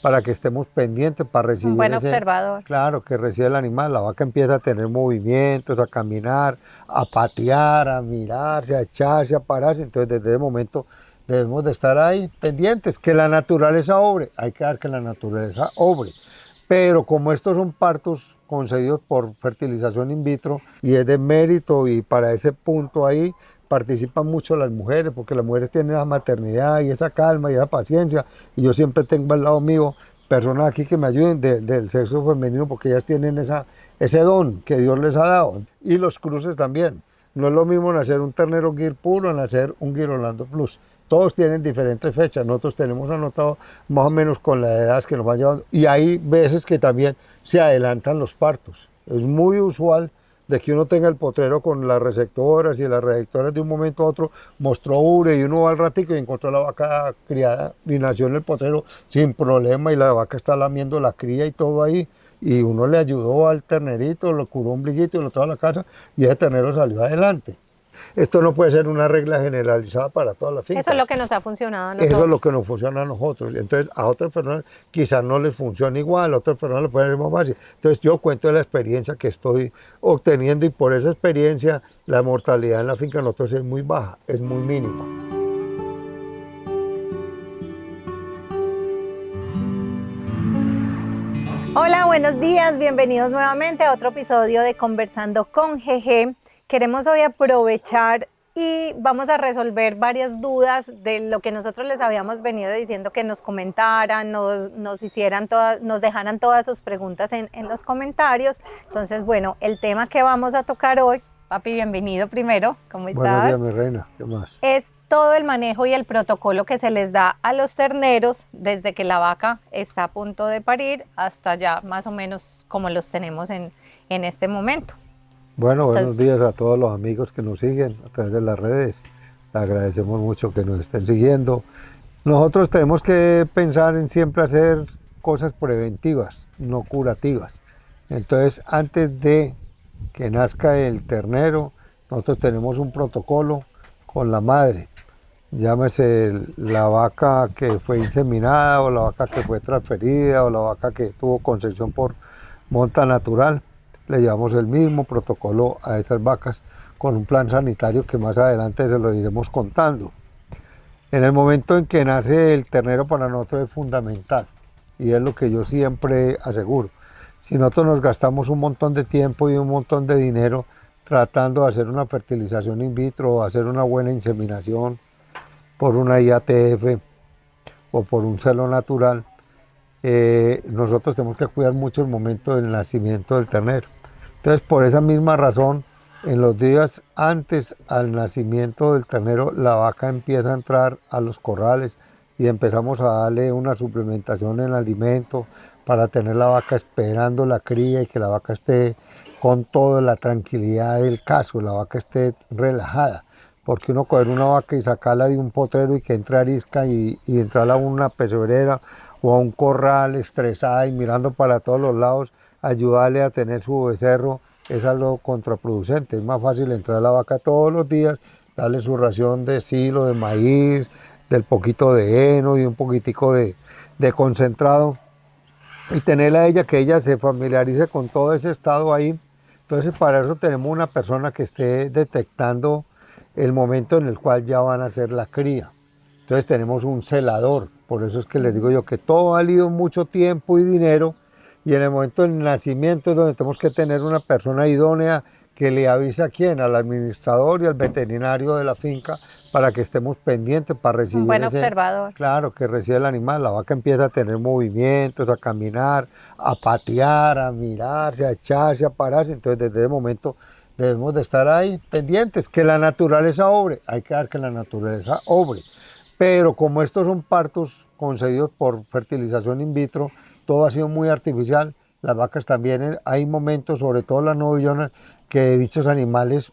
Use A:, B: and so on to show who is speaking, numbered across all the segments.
A: para que estemos pendientes para
B: Un
A: recibir
B: buen
A: ese,
B: observador.
A: claro, que recibe el animal. La vaca empieza a tener movimientos, a caminar, a patear, a mirarse, a echarse, a pararse. Entonces desde ese momento debemos de estar ahí pendientes, que la naturaleza obre. Hay que dar que la naturaleza obre. Pero como estos son partos concedidos por fertilización in vitro y es de mérito y para ese punto ahí participan mucho las mujeres, porque las mujeres tienen esa maternidad y esa calma y esa paciencia, y yo siempre tengo al lado mío personas aquí que me ayuden del sexo femenino, porque ellas tienen ese don que Dios les ha dado. Y los cruces también. No es lo mismo nacer un ternero Gir puro, nacer un Gir Orlando Plus. Todos tienen diferentes fechas, nosotros tenemos anotado más o menos con la edad que nos van llevando, y hay veces que también se adelantan los partos. Es muy usual de que uno tenga el potrero con las receptoras y las receptoras de un momento a otro mostró ubre y uno va al ratico y encontró la vaca criada y nació en el potrero sin problema y la vaca está lamiendo la cría y todo ahí y uno le ayudó al ternerito, lo curó un brillito y lo trajo a la casa y ese ternero salió adelante. Esto no puede ser una regla generalizada para todas las
B: Eso es
A: fincas.
B: lo que nos ha funcionado a
A: Eso es lo que
B: nosotros.
A: nos funciona a nosotros. Entonces, a otras personas quizás no les funciona igual, a otras personas le pueden ser más fácil. Entonces, yo cuento de la experiencia que estoy obteniendo y por esa experiencia la mortalidad en la finca de nosotros es muy baja, es muy mínima.
B: Hola, buenos días, bienvenidos nuevamente a otro episodio de Conversando con GG. Queremos hoy aprovechar y vamos a resolver varias dudas de lo que nosotros les habíamos venido diciendo que nos comentaran, nos hicieran todas, nos dejaran todas sus preguntas en los comentarios. Entonces, bueno, el tema que vamos a tocar hoy, papi, bienvenido primero, ¿cómo
A: Buenos días,
B: estás?
A: mi reina. ¿Qué más?
B: Es todo el manejo y el protocolo que se les da a los terneros desde que la vaca está a punto de parir hasta ya más o menos como los tenemos en este momento.
A: Bueno,
B: Entonces,
A: buenos días a todos los amigos que nos siguen a través de las redes. Les agradecemos mucho que nos estén siguiendo. Nosotros tenemos que pensar en siempre hacer cosas preventivas, no curativas. Entonces, antes de que nazca el ternero, nosotros tenemos un protocolo con la madre. Llámese la vaca que fue inseminada o la vaca que fue transferida o la vaca que tuvo concepción por monta natural. Le llevamos el mismo protocolo a esas vacas con un plan sanitario que más adelante se lo iremos contando. En el momento en que nace el ternero para nosotros es fundamental y es lo que yo siempre aseguro. Si nosotros nos gastamos un montón de tiempo y un montón de dinero tratando de hacer una fertilización in vitro o hacer una buena inseminación por una IATF o por un celo natural, nosotros tenemos que cuidar mucho el momento del nacimiento del ternero. Entonces, por esa misma razón, en los días antes al nacimiento del ternero, la vaca empieza a entrar a los corrales y empezamos a darle una suplementación en alimento para tener la vaca esperando la cría y que la vaca esté con toda la tranquilidad del caso, la vaca esté relajada. Porque uno coger una vaca y sacarla de un potrero y que entre arisca y entrarla a una pesebrera o a un corral estresada y mirando para todos los lados, ayudarle a tener su becerro es algo contraproducente. Es más fácil entrar a la vaca todos los días, darle su ración de silo, de maíz, del poquito de heno y un poquitico de concentrado y tenerla a ella, que ella se familiarice con todo ese estado ahí. Entonces para eso tenemos una persona que esté detectando el momento en el cual ya van a hacer la cría. Entonces tenemos un celador, por eso es que les digo yo que todo ha valido mucho tiempo y dinero y en el momento del nacimiento es donde tenemos que tener una persona idónea que le avise a quién, al administrador y al veterinario de la finca para que estemos pendientes para
B: un
A: recibir
B: buen
A: ese,
B: observador.
A: claro, que recibe el animal. La vaca empieza a tener movimientos, a caminar, a patear, a mirarse, a echarse, a pararse. Entonces desde ese momento debemos de estar ahí pendientes, que la naturaleza obre. Hay que dar que la naturaleza obre. Pero como estos son partos concedidos por fertilización in vitro, todo ha sido muy artificial. Las vacas también, hay momentos, sobre todo las novillonas, que dichos animales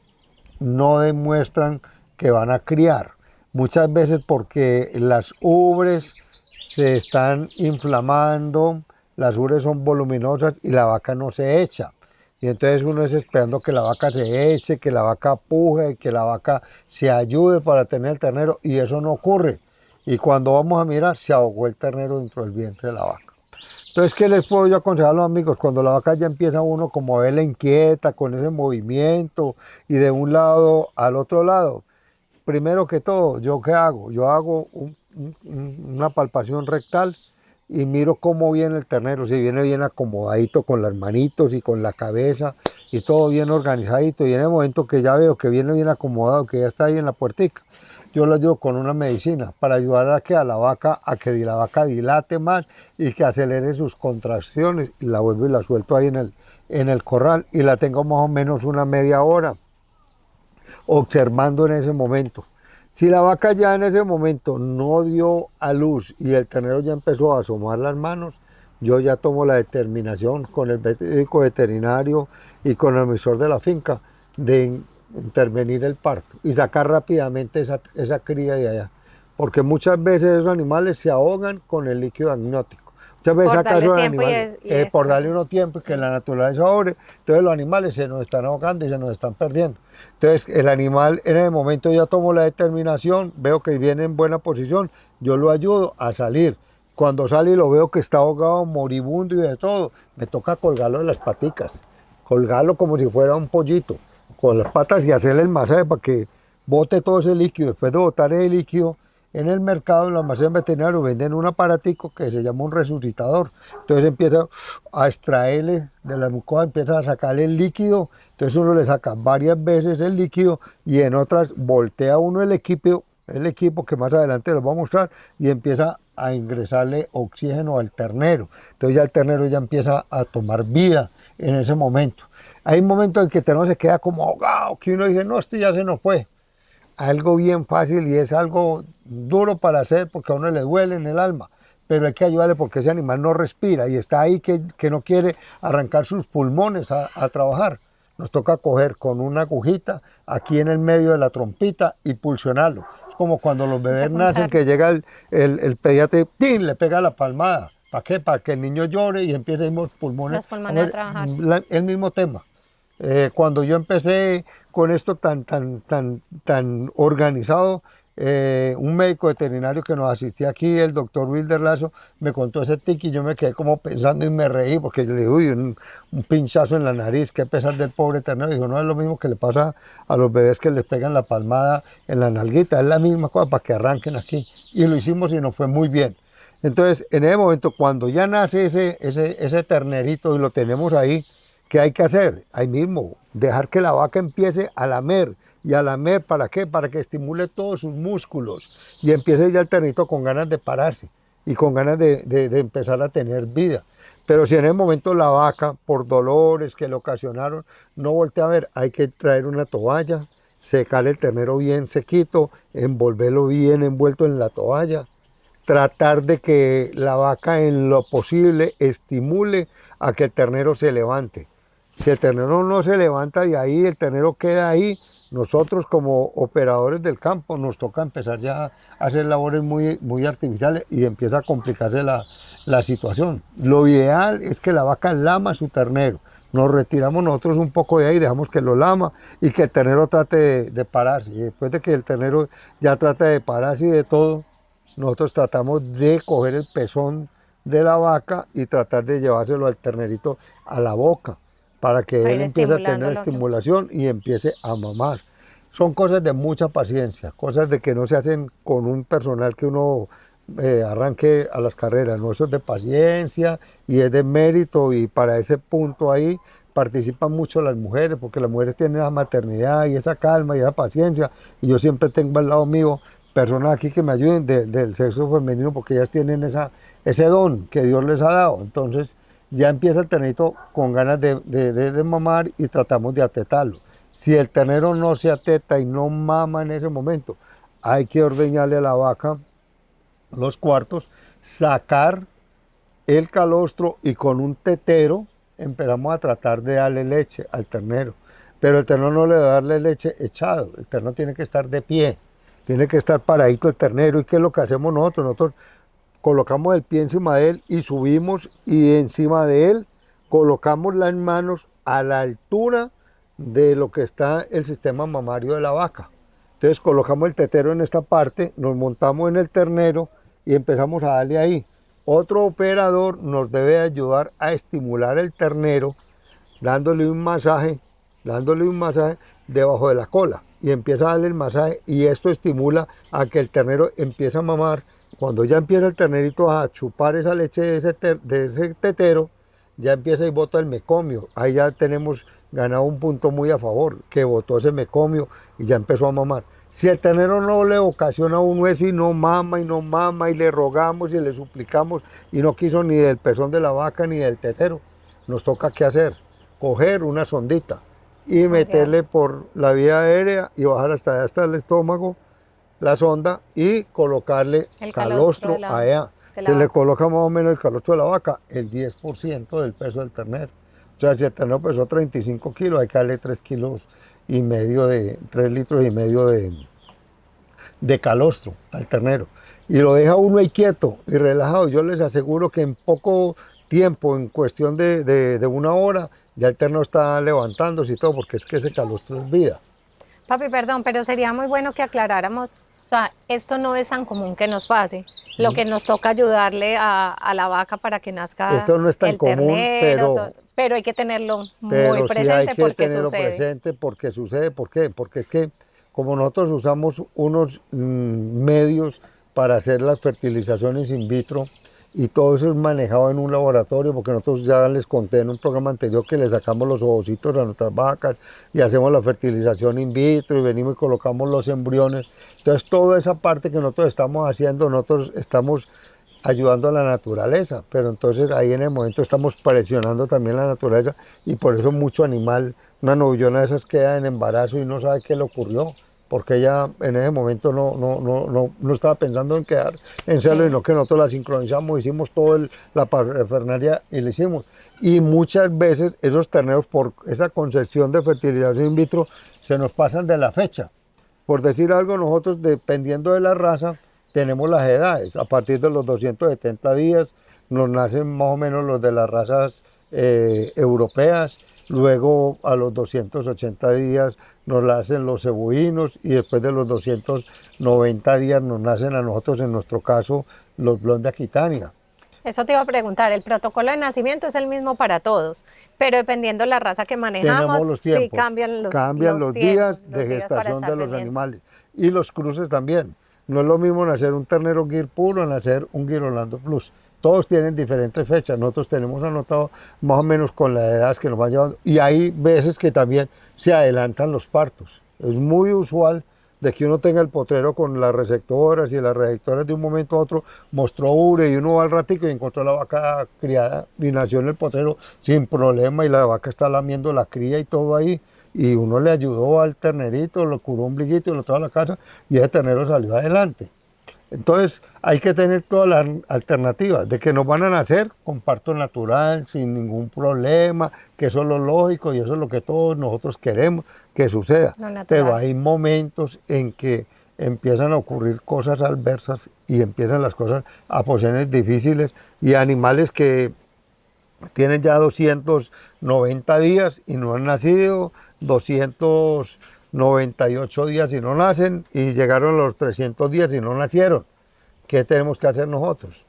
A: no demuestran que van a criar. Muchas veces porque las ubres se están inflamando, las ubres son voluminosas y la vaca no se echa. Y entonces uno es esperando que la vaca se eche, que la vaca puje, que la vaca se ayude para tener el ternero y eso no ocurre. Y cuando vamos a mirar, se ahogó el ternero dentro del vientre de la vaca. Entonces, ¿qué les puedo yo aconsejar a los amigos? Cuando la vaca ya empieza uno como a verla inquieta, con ese movimiento y de un lado al otro lado, primero que todo, ¿yo qué hago? Yo hago una palpación rectal y miro cómo viene el ternero, si viene bien acomodadito con las manitos y con la cabeza y todo bien organizadito. Y en el momento que ya veo que viene bien acomodado, que ya está ahí en la puertica, yo lo ayudo con una medicina para ayudar a la vaca, la vaca dilate más y que acelere sus contracciones. Y la vuelvo y la suelto ahí en el corral y la tengo más o menos una media hora observando en ese momento. Si la vaca ya en ese momento no dio a luz y el ternero ya empezó a asomar las manos, yo ya tomo la determinación con el médico veterinario y con el emisor de la finca de intervenir el parto y sacar rápidamente esa cría de allá. Porque muchas veces esos animales se ahogan con el líquido amniótico. Muchas veces saca esos animales por darle uno tiempo y que la naturaleza obre. Entonces los animales se nos están ahogando y se nos están perdiendo. Entonces el animal en el momento ya tomó la determinación, veo que viene en buena posición, yo lo ayudo a salir. Cuando sale y lo veo que está ahogado, moribundo y de todo, me toca colgarlo de las paticas, colgarlo como si fuera un pollito, con las patas y hacerle el masaje para que bote todo ese líquido. Después de botar el líquido, en el mercado, en los almacenes veterinarios, venden un aparatico que se llama un resucitador. Entonces empieza a extraerle de la mucosa, empieza a sacarle el líquido. Entonces uno le saca varias veces el líquido y en otras voltea uno el equipo que más adelante les voy a mostrar y empieza a ingresarle oxígeno al ternero. Entonces ya el ternero ya empieza a tomar vida en ese momento. Hay un momento en que el ternero se queda como ahogado, que uno dice, no, este ya se nos fue. Algo bien fácil y es algo duro para hacer porque a uno le duele en el alma, pero hay que ayudarle porque ese animal no respira y está ahí que no quiere arrancar sus pulmones a trabajar. Nos toca coger con una agujita aquí en el medio de la trompita y pulsionarlo. Es como cuando los bebés nacen, que llega el pediatra y ¡tin!, le pega la palmada. ¿Para qué? Para que el niño llore y empiece los pulmones
B: a trabajar.
A: El mismo tema. Cuando yo empecé con esto tan organizado, un médico veterinario que nos asistía aquí, el doctor Wilder Lazo, me contó ese tic y yo me quedé como pensando y me reí porque yo le dije, uy, un pinchazo en la nariz, qué pesar del pobre ternero. Dijo, no es lo mismo que le pasa a los bebés que les pegan la palmada en la nalguita, es la misma cosa para que arranquen aquí. Y lo hicimos y nos fue muy bien. Entonces, en ese momento, cuando ya nace ese ternerito y lo tenemos ahí, ¿qué hay que hacer? Ahí mismo, dejar que la vaca empiece a lamer. ¿Y a lamer para qué? Para que estimule todos sus músculos y empiece ya el ternito con ganas de pararse y con ganas de empezar a tener vida. Pero si en el momento la vaca, por dolores que le ocasionaron, no voltea a ver, hay que traer una toalla, secar el ternero bien sequito, envolverlo bien envuelto en la toalla, tratar de que la vaca en lo posible estimule a que el ternero se levante. Si el ternero no se levanta de ahí, el ternero queda ahí, nosotros como operadores del campo nos toca empezar ya a hacer labores muy artificiales y empieza a complicarse la situación. Lo ideal es que la vaca lama a su ternero. Nos retiramos nosotros un poco de ahí, dejamos que lo lama y que el ternero trate de pararse. Y después de que el ternero ya trate de pararse y de todo, nosotros tratamos de coger el pezón de la vaca y tratar de llevárselo al ternerito a la boca para que él empiece a tener estimulación y empiece a mamar. Son cosas de mucha paciencia, cosas de que no se hacen con un personal que uno arranque a las carreras, no, eso es de paciencia y es de mérito y para ese punto ahí participan mucho las mujeres porque las mujeres tienen esa maternidad y esa calma y esa paciencia y yo siempre tengo al lado mío personas aquí que me ayuden del sexo femenino porque ellas tienen ese don que Dios les ha dado. Entonces ya empieza el ternero con ganas de mamar y tratamos de atetarlo. Si el ternero no se ateta y no mama en ese momento, hay que ordeñarle a la vaca los cuartos, sacar el calostro y con un tetero empezamos a tratar de darle leche al ternero. Pero el ternero no le debe darle leche echado, el ternero tiene que estar de pie. Tiene que estar paradito el ternero. ¿Y qué es lo que hacemos nosotros? Nosotros colocamos el pie encima de él y subimos y encima de él colocamos las manos a la altura de lo que está el sistema mamario de la vaca. Entonces colocamos el tetero en esta parte, nos montamos en el ternero y empezamos a darle ahí Otro operador nos debe ayudar a estimular el ternero dándole un masaje debajo de la cola y empieza a darle el masaje y esto estimula a que el ternero empiece a mamar. Cuando ya empieza el ternerito a chupar esa leche de ese tetero, ya empieza y bota el mecomio. Ahí ya tenemos ganado un punto muy a favor, que botó ese mecomio y ya empezó a mamar. Si el ternero no le ocasiona un hueso y no mama y le rogamos y le suplicamos y no quiso ni del pezón de la vaca ni del tetero, nos toca ¿qué hacer? Coger una sondita y meterle por la vía aérea y bajar hasta el estómago la sonda y colocarle
B: El
A: calostro allá. Se le coloca más o menos el calostro de la vaca, el 10% del peso del ternero. O sea, si el ternero pesó 35 kilos, hay que darle 3 litros y medio de calostro al ternero. Y lo deja uno ahí quieto y relajado. Yo les aseguro que en poco tiempo, en cuestión de una hora, ya el ternero está levantándose y todo, porque es que ese calostro es vida.
B: Papi, perdón, pero sería muy bueno que aclaráramos, o sea, esto no es tan común que nos pase. Lo que nos toca ayudarle a la vaca para que nazca
A: esto no es tan
B: el
A: común,
B: ternero, pero hay que tenerlo muy presente
A: sí hay que
B: porque
A: tenerlo
B: sucede.
A: presente porque sucede. ¿Por qué? Porque es que como nosotros usamos unos medios para hacer las fertilizaciones in vitro y todo eso es manejado en un laboratorio, porque nosotros ya les conté en un programa anterior que le sacamos los ovocitos a nuestras vacas y hacemos la fertilización in vitro y venimos y colocamos los embriones. Entonces toda esa parte que nosotros estamos haciendo, nosotros estamos ayudando a la naturaleza, pero entonces ahí en el momento estamos presionando también la naturaleza y por eso mucho animal, una novillona de esas queda en embarazo y no sabe qué le ocurrió, porque ella en ese momento no estaba pensando en quedar en celo, sino que nosotros la sincronizamos, hicimos toda la parafernalia y le hicimos. Y muchas veces esos terneros por esa concepción de fertilización in vitro se nos pasan de la fecha. Por decir algo, nosotros dependiendo de la raza, tenemos las edades. A partir de los 270 días nos nacen más o menos los de las razas europeas, luego a los 280 días nos nacen los cebuinos y después de los 290 días nos nacen a nosotros, en nuestro caso, los blondes de Aquitania.
B: Eso te iba a preguntar, el protocolo de nacimiento es el mismo para todos, pero dependiendo de la raza que manejamos,
A: tenemos los tiempos,
B: sí cambian
A: los días de gestación de los animales y los cruces también. No es lo mismo nacer un ternero Gir puro a nacer un Gir Holando Plus. Todos tienen diferentes fechas, nosotros tenemos anotado más o menos con la edad que nos van llevando y hay veces que también se adelantan los partos. Es muy usual de que uno tenga el potrero con las receptoras y las receptoras de un momento a otro, mostró ure y uno va al ratico y encontró la vaca criada y nació en el potrero sin problema y la vaca está lamiendo la cría y todo ahí y uno le ayudó al ternerito, lo curó un briguito y lo trajo a la casa y ese ternero salió adelante. Entonces hay que tener todas las alternativas de que nos van a nacer con parto natural, sin ningún problema, que eso es lo lógico y eso es lo que todos nosotros queremos que suceda. Pero hay momentos en que empiezan a ocurrir cosas adversas y empiezan las cosas a posiciones difíciles y animales que tienen ya 290 días y no han nacido, 298 días y no nacen y llegaron a los 300 días y no nacieron. ¿Qué tenemos que hacer nosotros?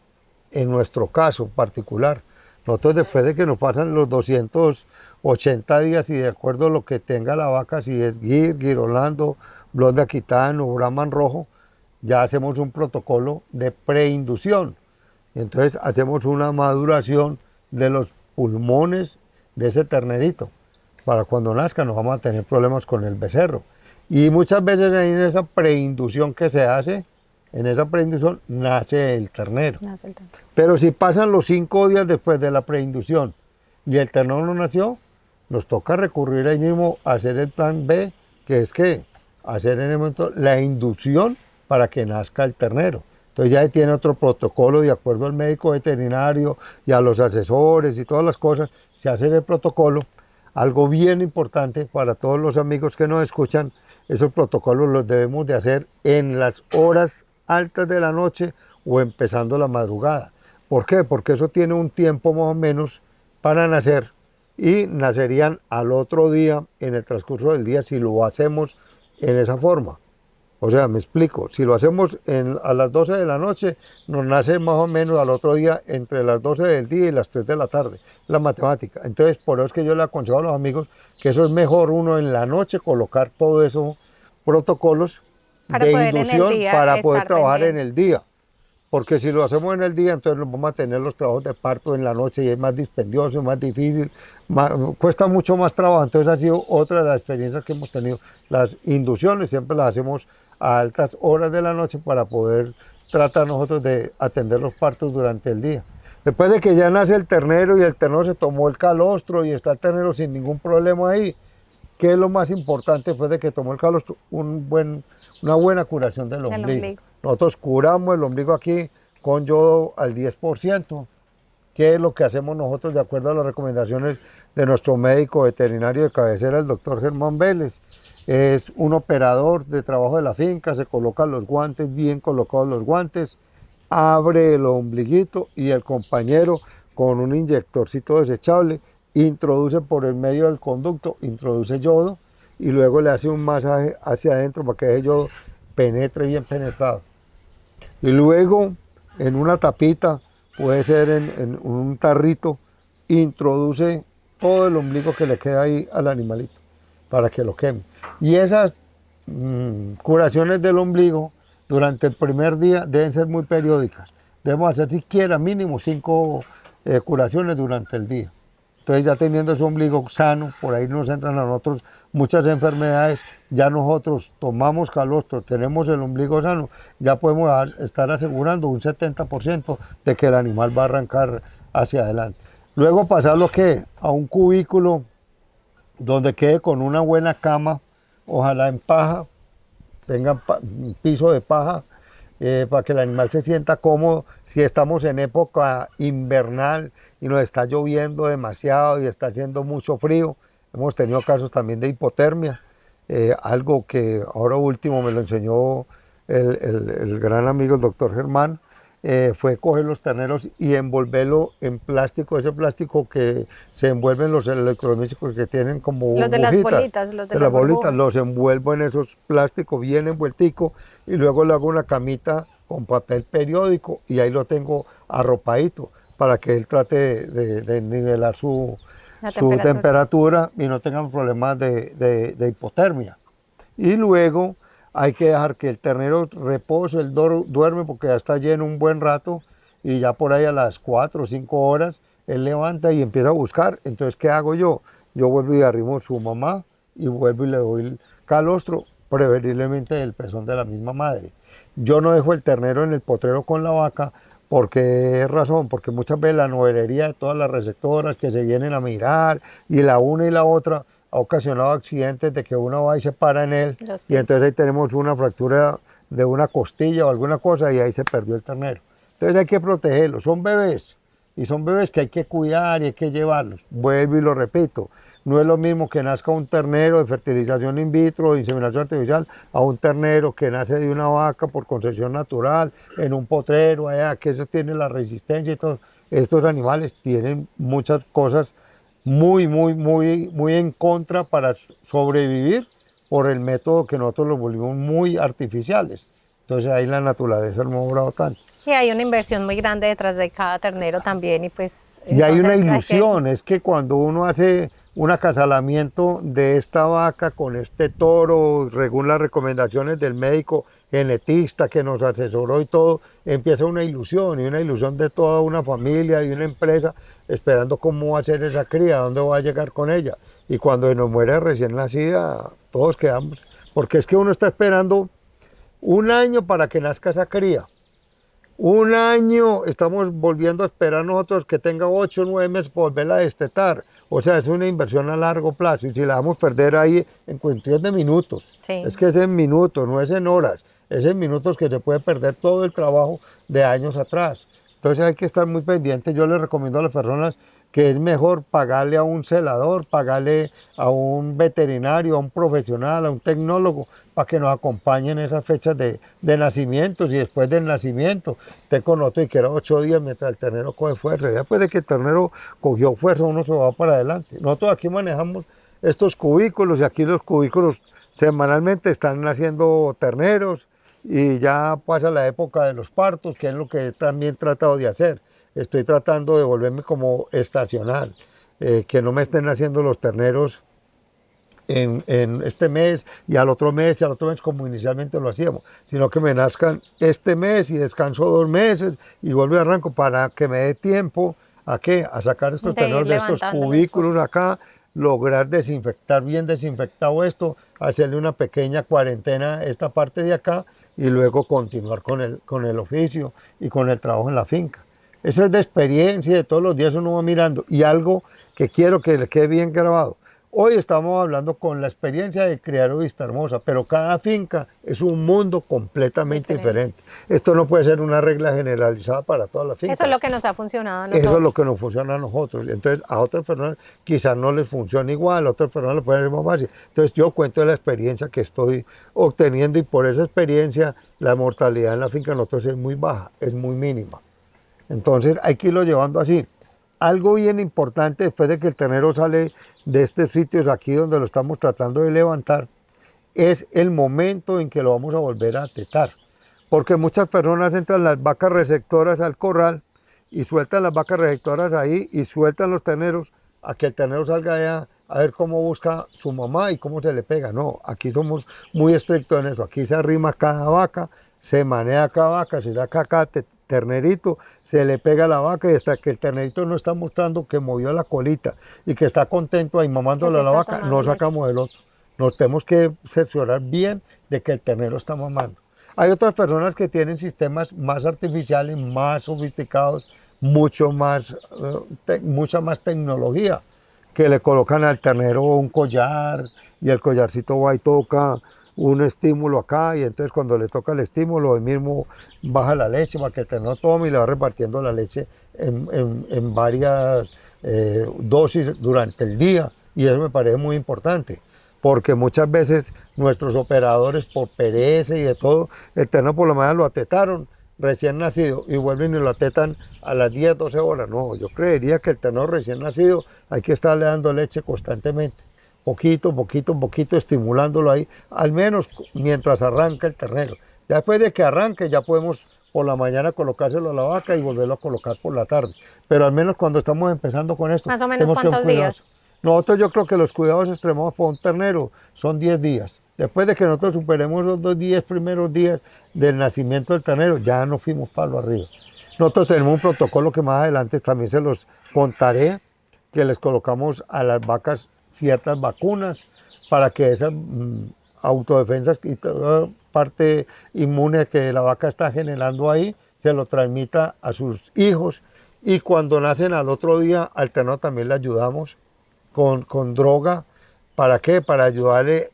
A: En nuestro caso particular, nosotros después de que nos pasan los 280 días y de acuerdo a lo que tenga la vaca, si es Gir, Gir Holando, Blonde Aquitano, Brahman Rojo, ya hacemos un protocolo de preinducción. Entonces hacemos una maduración de los pulmones de ese ternerito. Para cuando nazca no vamos a tener problemas con el becerro. Y muchas veces en esa preinducción que se hace, en esa preinducción nace el ternero. Pero si pasan los 5 días después de la preinducción y el ternero no nació, nos toca recurrir ahí mismo a hacer el plan B, que es que hacer en el momento la inducción para que nazca el ternero. Entonces ya tiene otro protocolo de acuerdo al médico veterinario y a los asesores y todas las cosas, se hace el protocolo. Algo bien importante para todos los amigos que nos escuchan, esos protocolos los debemos de hacer en las horas altas de la noche o empezando la madrugada. ¿Por qué? Porque eso tiene un tiempo más o menos para nacer y nacerían al otro día en el transcurso del día si lo hacemos en esa forma. O sea, me explico, si lo hacemos a las 12 de la noche, nos nace más o menos al otro día entre las 12 del día y las 3 de la tarde, la matemática. Entonces, por eso es que yo le aconsejo a los amigos que eso es mejor uno en la noche colocar todos esos protocolos
B: Para
A: de
B: poder en el
A: inducción
B: día
A: para poder
B: estar
A: trabajar en
B: pendiente.
A: el día. Porque si lo hacemos en el día, entonces nos vamos a tener los trabajos de parto en la noche y es más dispendioso, más difícil, cuesta mucho más trabajo. Entonces ha sido otra de las experiencias que hemos tenido. Las inducciones siempre las hacemos a altas horas de la noche para poder tratar nosotros de atender los partos durante el día. Después de que ya nace el ternero y el ternero se tomó el calostro y está el ternero sin ningún problema ahí, ¿qué es lo más importante después de que tomó el calostro? Una buena curación del
B: El
A: ombligo.
B: ombligo.
A: Nosotros curamos el ombligo aquí con yodo al 10%, que es lo que hacemos nosotros de acuerdo a las recomendaciones de nuestro médico veterinario de cabecera, el doctor Germán Vélez. Es un operador de trabajo de la finca, se colocan los guantes, bien colocados los guantes, abre el ombliguito y el compañero con un inyectorcito desechable introduce por el medio del conducto, introduce yodo y luego le hace un masaje hacia adentro para que ese yodo penetre bien penetrado. Y luego en una tapita, puede ser en un tarrito, introduce todo el ombligo que le queda ahí al animalito para que lo queme. Y esas curaciones del ombligo durante el primer día deben ser muy periódicas. Debemos hacer siquiera mínimo 5 curaciones durante el día. Entonces ya teniendo ese ombligo sano, por ahí nos entran a nosotros muchas enfermedades, ya nosotros tomamos calostro, tenemos el ombligo sano, ya podemos estar asegurando un 70% de que el animal va a arrancar hacia adelante. Luego pasarlo ¿qué? A un cubículo donde quede con una buena cama, ojalá en paja, tengan un piso de paja, para que el animal se sienta cómodo. Si estamos en época invernal y nos está lloviendo demasiado y está haciendo mucho frío, hemos tenido casos también de hipotermia, algo que ahora último me lo enseñó el gran amigo el doctor Germán, fue coger los terneros y envolverlo en plástico, ese plástico que se envuelven los electrodomésticos que tienen como
B: Los de las bolitas, los de las
A: bolitas,
B: burbujas.
A: los envuelvo en esos plásticos bien envuelticos y luego le hago una camita con papel periódico y ahí lo tengo arropadito para que él trate de nivelar su temperatura y no tengan problemas de hipotermia. Y luego hay que dejar que el ternero repose, él duerme porque ya está lleno un buen rato y ya por ahí a las 4 o 5 horas él levanta y empieza a buscar. Entonces, ¿qué hago yo? Yo vuelvo y arrimo a su mamá y vuelvo y le doy el calostro, preferiblemente del pezón de la misma madre. Yo no dejo el ternero en el potrero con la vaca porque es razón, porque muchas veces la novelería de todas las receptoras que se vienen a mirar y la una y la otra ha ocasionado accidentes de que uno va y se para en él y entonces ahí tenemos una fractura de una costilla o alguna cosa y ahí se perdió el ternero. Entonces hay que protegerlos, son bebés y son bebés que hay que cuidar y hay que llevarlos. Vuelvo y lo repito, no es lo mismo que nazca un ternero de fertilización in vitro o de inseminación artificial a un ternero que nace de una vaca por concesión natural en un potrero allá, que eso tiene la resistencia y todo. Estos animales tienen muchas cosas muy en contra para sobrevivir por el método que nosotros los volvimos muy artificiales. Entonces ahí la naturaleza no ha obrado tanto.
B: Y hay una inversión muy grande detrás de cada ternero también y pues...
A: Y hay una ilusión, es que cuando uno hace un acasalamiento de esta vaca con este toro, según las recomendaciones del médico genetista que nos asesoró y todo, empieza una ilusión y una ilusión de toda una familia y una empresa esperando cómo va a ser esa cría, dónde va a llegar con ella. Y cuando nos muere recién nacida, todos quedamos, porque es que uno está esperando un año para que nazca esa cría. Un año estamos volviendo a esperar nosotros que tenga 8 o 9 meses para volverla a destetar. O sea, es una inversión a largo plazo y si la vamos a perder ahí en cuestión de minutos.
B: Sí.
A: Es que es en minutos, no es en horas. Es en minutos que se puede perder todo el trabajo de años atrás. Entonces hay que estar muy pendiente. Yo les recomiendo a las personas que es mejor pagarle a un celador, pagarle a un veterinario, a un profesional, a un tecnólogo, para que nos acompañen en esas fechas de nacimientos y después del nacimiento. Te conozco y que era 8 días mientras el ternero coge fuerza. Después de que el ternero cogió fuerza, uno se va para adelante. Nosotros aquí manejamos estos cubículos y aquí los cubículos Semanalmente están naciendo terneros y ya pasa la época de los partos, que es lo que también he tratado de hacer. Estoy tratando de volverme como estacional, que no me estén haciendo los terneros en este mes y al otro mes y al otro mes como inicialmente lo hacíamos, sino que me nazcan este mes y descanso 2 meses y vuelvo y arranco para que me dé tiempo ¿a qué? A sacar estos
B: De ir
A: terneros de estos
B: levantándolos.
A: cubículos acá, lograr desinfectar bien desinfectado esto, hacerle una pequeña cuarentena a esta parte de acá y luego continuar con el oficio y con el trabajo en la finca. Eso es de experiencia, de todos los días uno va mirando y algo que quiero que le quede bien grabado. Hoy estamos hablando con la experiencia de criar Vista Hermosa, pero cada finca es un mundo completamente diferente. Esto no puede ser una regla generalizada para todas las fincas.
B: Eso es lo que nos ha funcionado a nosotros.
A: Eso es lo que nos funciona a nosotros. Entonces, a otras personas quizás no les funciona igual, a otras personas les puede ser más fácil. Entonces, yo cuento de la experiencia que estoy obteniendo y por esa experiencia la mortalidad en la finca de nosotros es muy baja, es muy mínima. Entonces, hay que irlo llevando así. Algo bien importante después de que el ternero sale de estos sitios aquí donde lo estamos tratando de levantar, es el momento en que lo vamos a volver a tetar. Porque muchas personas entran las vacas receptoras al corral y sueltan las vacas receptoras ahí y sueltan los terneros a que el ternero salga allá a ver cómo busca su mamá y cómo se le pega. No, aquí somos muy estrictos en eso. Aquí se arrima cada vaca, se maneja cada vaca, se saca cada ternerito, se le pega a la vaca y hasta que el ternerito no está mostrando que movió la colita y que está contento ahí mamándole a la vaca, no sacamos el otro. Nos tenemos que cerciorar bien de que el ternero está mamando. Hay otras personas que tienen sistemas más artificiales, más sofisticados, mucha más tecnología, que le colocan al ternero un collar y el collarcito va y toca un estímulo acá y entonces cuando le toca el estímulo, él mismo baja la leche para que el ternero tome y le va repartiendo la leche en varias dosis durante el día y eso me parece muy importante. Porque muchas veces nuestros operadores por pereza y de todo, el ternero por lo menos lo atetaron recién nacido y vuelven y lo atetan a las 10, 12 horas. No, yo creería que el ternero recién nacido hay que estarle dando leche constantemente, poquito, poquito, poquito, estimulándolo ahí, al menos mientras arranca el ternero. Ya después de que arranque ya podemos por la mañana colocárselo a la vaca y volverlo a colocar por la tarde. Pero al menos cuando estamos empezando con esto,
B: más o menos ¿cuántos días?
A: Nosotros yo creo que los cuidados extremos por un ternero son 10 días. Después de que nosotros superemos los 10 primeros días del nacimiento del ternero, ya nos fuimos para lo arriba. Nosotros tenemos un protocolo que más adelante también se los contaré, que les colocamos a las vacas ciertas vacunas para que esas autodefensas y toda parte inmune que la vaca está generando ahí, se lo transmita a sus hijos y cuando nacen al otro día al ternero también le ayudamos con droga. ¿Para qué? Para ayudarle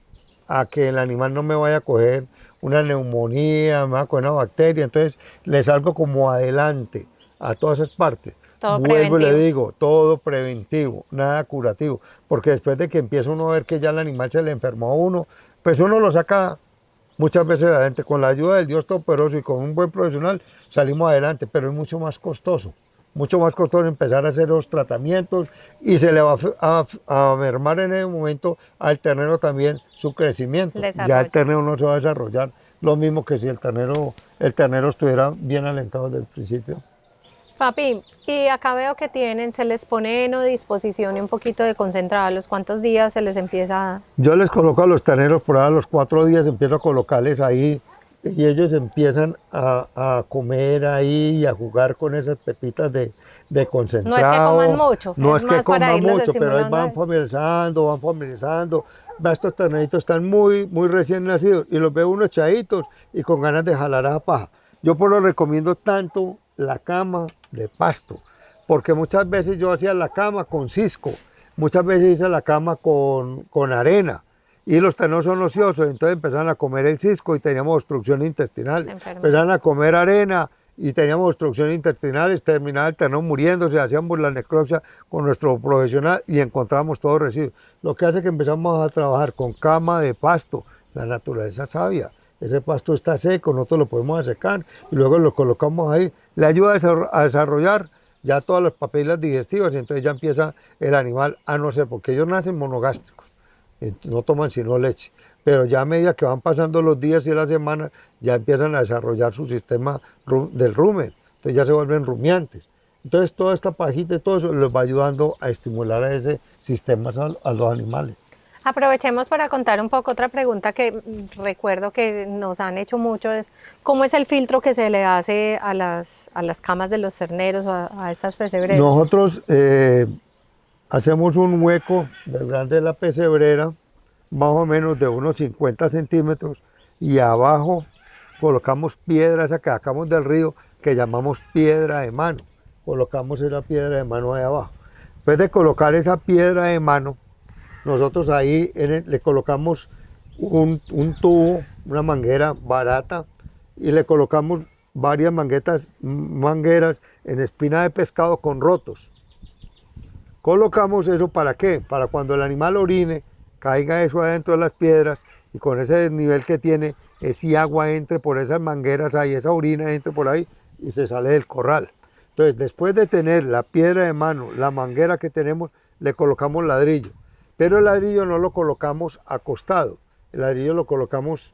A: a que el animal no me vaya a coger una neumonía, me va a coger una bacteria. Entonces le salgo como adelante a todas esas partes.
B: Todo
A: Vuelvo
B: preventivo.
A: y le digo, todo preventivo, nada curativo. Porque después de que empieza uno a ver que ya el animal se le enfermó a uno, pues uno lo saca muchas veces adelante. Con la ayuda del Dios Todopoderoso y con un buen profesional salimos adelante, pero es mucho más costoso. Mucho más costoso empezar a hacer los tratamientos y se le va a mermar en ese momento al ternero también su crecimiento. Ya el ternero no se va a desarrollar lo mismo que si el ternero estuviera bien alentado desde el principio.
B: Papi, y acá veo que se les pone en disposición y un poquito de concentrado. ¿A los cuántos días se les empieza a dar?
A: Yo les coloco a los terneros por ahí a los 4 días, empiezo a colocarles ahí y ellos empiezan a comer ahí y a jugar con esas pepitas de concentrado.
B: No es que coman mucho.
A: No es que coman mucho, pero ahí van familiarizando. Estos terneritos están muy, muy recién nacidos y los veo unos echaditos y con ganas de jalar a la paja. Yo por lo recomiendo tanto la cama de pasto, porque muchas veces yo hacía la cama con cisco, muchas veces hice la cama con arena. Y los terneros son ociosos, entonces empezaron a comer el cisco y teníamos obstrucción intestinal. Empezaron a comer arena y teníamos obstrucción intestinal, terminaba el ternero muriéndose, hacíamos la necropsia con nuestro profesional y encontramos todos residuos. Lo que hace que empezamos a trabajar con cama de pasto, la naturaleza sabia. Ese pasto está seco, nosotros lo podemos secar y luego lo colocamos ahí. Le ayuda a desarrollar ya todas las papilas digestivas y entonces ya empieza el animal a no ser, porque ellos nacen monogástricos. No toman sino leche, pero ya a medida que van pasando los días y las semanas, ya empiezan a desarrollar su sistema del rumen, entonces ya se vuelven rumiantes. Entonces toda esta pajita y todo eso les va ayudando a estimular a ese sistema a los animales.
B: Aprovechemos para contar un poco otra pregunta que recuerdo que nos han hecho mucho, es ¿cómo es el filtro que se le hace a las camas de los terneros o a estas pesebreras?
A: Nosotros hacemos un hueco del grande de la pesebrera, más o menos de unos 50 centímetros, y abajo colocamos piedra esa que sacamos del río, que llamamos piedra de mano. Colocamos esa piedra de mano ahí abajo. Después de colocar esa piedra de mano, nosotros ahí le colocamos un tubo, una manguera barata, y le colocamos varias mangueras en espina de pescado con rotos. Colocamos eso ¿para qué? Para cuando el animal orine, caiga eso adentro de las piedras y con ese desnivel que tiene, ese agua entre por esas mangueras ahí, esa orina entre por ahí y se sale del corral. Entonces, después de tener la piedra de mano, la manguera que tenemos, le colocamos ladrillo. Pero el ladrillo no lo colocamos acostado, el ladrillo lo colocamos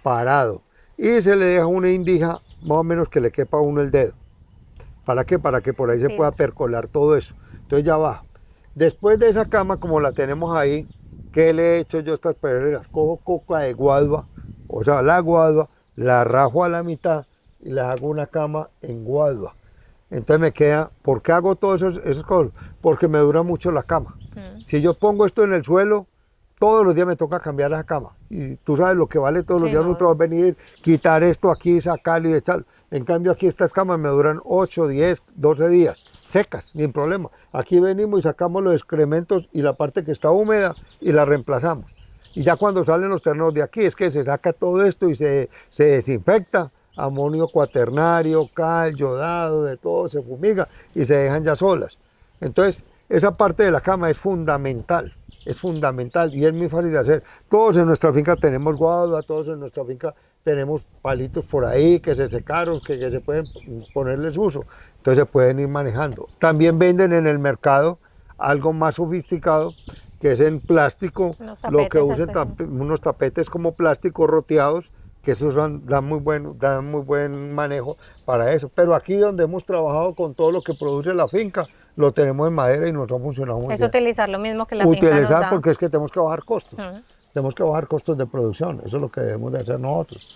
A: parado. Y se le deja una indija más o menos que le quepa a uno el dedo. ¿Para qué? Para que por ahí se pueda percolar todo eso. Entonces ya va. Después de esa cama, como la tenemos ahí, ¿qué le he hecho yo a estas pedreras? Cojo coca de guadua, o sea, la guadua, la rajo a la mitad y le hago una cama en guadua. Entonces me queda, ¿por qué hago todas esas cosas? Porque me dura mucho la cama. Si yo pongo esto en el suelo, todos los días me toca cambiar esa cama. Y tú sabes lo que vale todos los días nosotros venir, quitar esto aquí, sacarlo y echarlo. En cambio aquí estas camas me duran 8, 10, 12 días, secas, sin problema. Aquí venimos y sacamos los excrementos y la parte que está húmeda y la reemplazamos. Y ya cuando salen los terneros de aquí es que se saca todo esto y se desinfecta. Amonio cuaternario, cal, yodado, de todo, se fumiga y se dejan ya solas. Entonces, esa parte de la cama es fundamental y es muy fácil de hacer. Todos en nuestra finca tenemos guadua, todos en nuestra finca tenemos palitos por ahí que se secaron, que se pueden ponerles uso, entonces se pueden ir manejando. También venden en el mercado algo más sofisticado, que es en plástico, lo que usen unos tapetes como plástico roteados, que esos dan muy buen manejo para eso. Pero aquí donde hemos trabajado con todo lo que produce la finca, lo tenemos en madera y nos ha funcionado muy bien.
B: Es utilizar lo mismo que la finca nos da.
A: Porque es que tenemos que bajar costos. Tenemos que bajar costos de producción, eso es lo que debemos de hacer nosotros.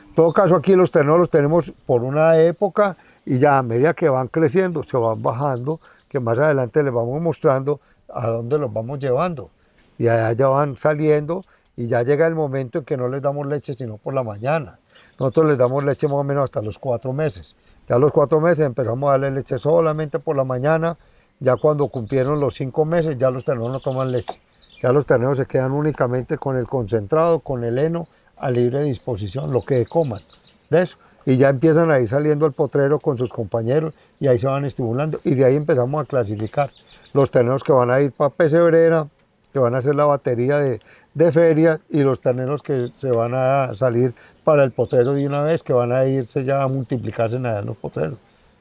A: En todo caso, aquí los terneros los tenemos por una época y ya a medida que van creciendo, se van bajando, que más adelante les vamos mostrando a dónde los vamos llevando. Y allá ya van saliendo. Y ya llega el momento en que no les damos leche sino por la mañana. Nosotros les damos leche más o menos hasta los 4 meses. Ya a los 4 meses empezamos a darle leche solamente por la mañana. Ya cuando cumplieron los 5 meses ya los terneros no toman leche. Ya los terneros se quedan únicamente con el concentrado, con el heno a libre disposición, lo que coman de eso. Y ya empiezan a ir saliendo al potrero con sus compañeros y ahí se van estimulando. Y de ahí empezamos a clasificar los terneros que van a ir para pesebrera, que van a hacer la batería de ferias y los terneros que se van a salir para el potrero de una vez, que van a irse ya a multiplicarse en los potreros.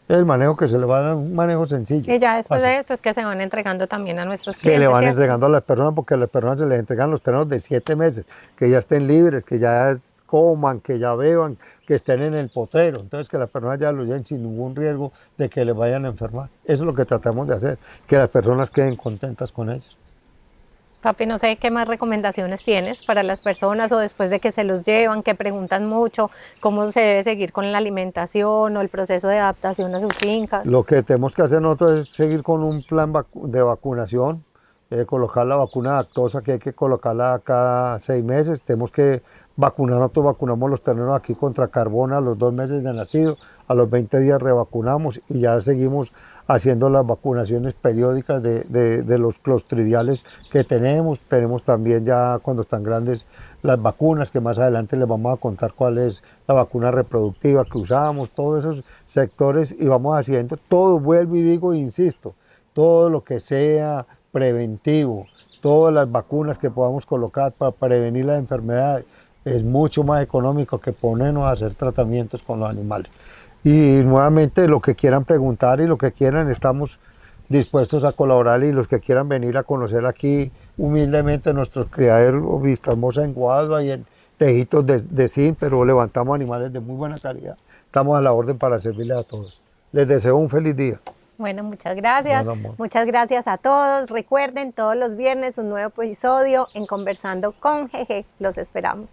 A: Es el manejo que se le va a dar, un manejo sencillo.
B: Y ya después de esto es que se van entregando también a nuestros clientes.
A: Que le van entregando a las personas, porque a las personas se les entregan los terneros de 7 meses, que ya estén libres, que ya coman, que ya beban, que estén en el potrero. Entonces que las personas ya lo lleven sin ningún riesgo de que les vayan a enfermar. Eso es lo que tratamos de hacer, que las personas queden contentas con ellos.
B: Papi, no sé qué más recomendaciones tienes para las personas o después de que se los llevan, que preguntan mucho cómo se debe seguir con la alimentación o el proceso de adaptación a sus fincas.
A: Lo que tenemos que hacer nosotros es seguir con un plan de vacunación, colocar la vacuna lactosa que hay que colocarla cada 6 meses. Tenemos que vacunar, nosotros vacunamos los terneros aquí contra carbona a los 2 meses de nacido, a los 20 días revacunamos y ya seguimos haciendo las vacunaciones periódicas de los clostridiales que tenemos. Tenemos también ya cuando están grandes las vacunas, que más adelante les vamos a contar cuál es la vacuna reproductiva que usamos, todos esos sectores y vamos haciendo todo, vuelvo y digo, insisto, todo lo que sea preventivo, todas las vacunas que podamos colocar para prevenir las enfermedades, es mucho más económico que ponernos a hacer tratamientos con los animales. Y nuevamente lo que quieran preguntar y lo que quieran, estamos dispuestos a colaborar y los que quieran venir a conocer aquí humildemente nuestros criaderos, estamos en Guadua y en Tejitos de zinc, pero levantamos animales de muy buena calidad. Estamos a la orden para servirles a todos. Les deseo un feliz día.
B: Bueno, muchas gracias.
A: Bueno, amor.
B: Muchas gracias a todos. Recuerden, todos los viernes un nuevo episodio en Conversando con Jeje. Los esperamos.